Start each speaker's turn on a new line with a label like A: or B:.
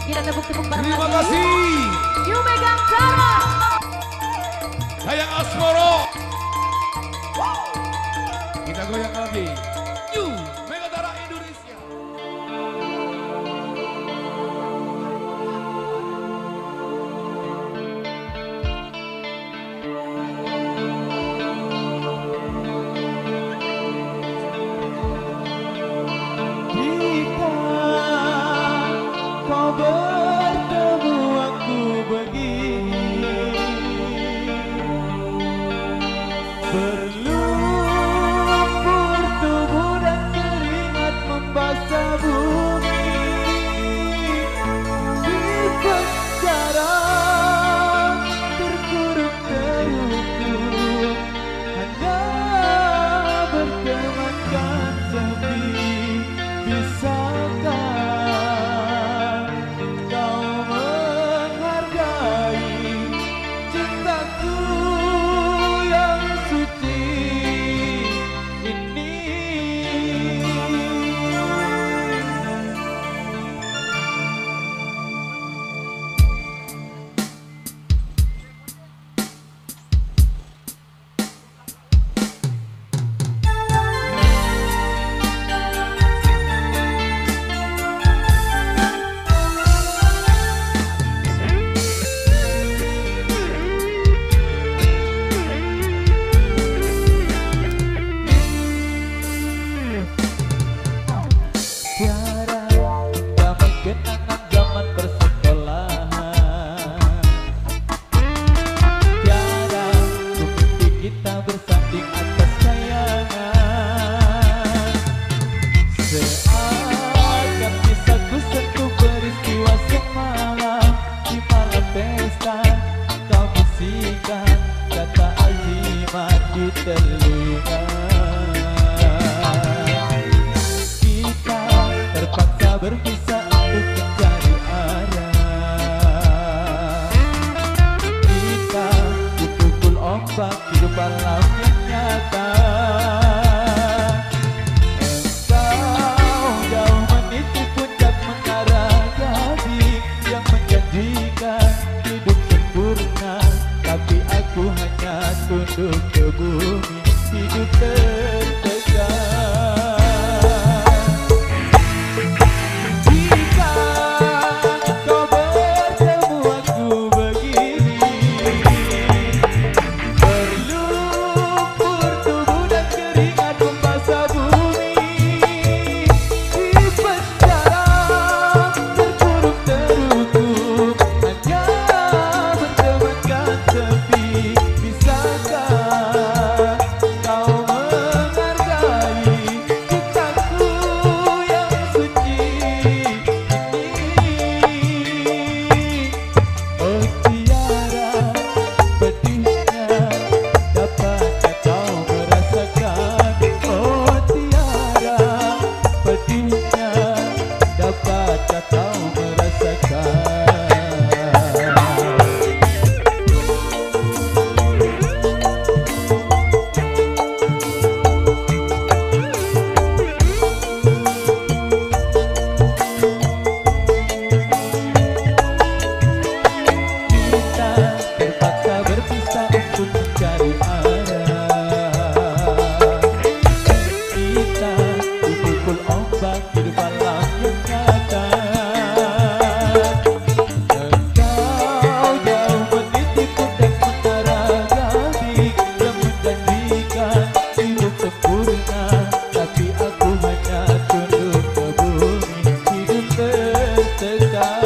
A: Kita tepuk-tepuk bareng
B: Terima
A: lagi.
B: kasih.
A: You megang cara.
B: Dayang Asmoro. Kita goyang lagi. You Megatara Indonesia.
C: Jika kau bertemu aku begini, berlumpur tubuh dan keringat membasah bumi, di penjara terkurung terhukum, hanya bertemankan sepi. Bisakah kau menghargai cintaku yang suci ini? Tiada damai kenangan zaman persekolahan, tiada bukti kita bersanding atas sayangan. Seakan kisahku sentuh peristiwa semalam, di malam pesta kau bisikan kata azimat di telinga. Terpaksa berpisah untuk mencari arah. Kita dipukul ombak kehidupan laut yang nyata. Engkau jauh meniti puncak menara gading yang menjanjikan hidup sempurna, tapi aku hanya tunduk ke bumi, hidup tertekan. Tapi aku hanya tunduk ke bumi, hidup tertekan.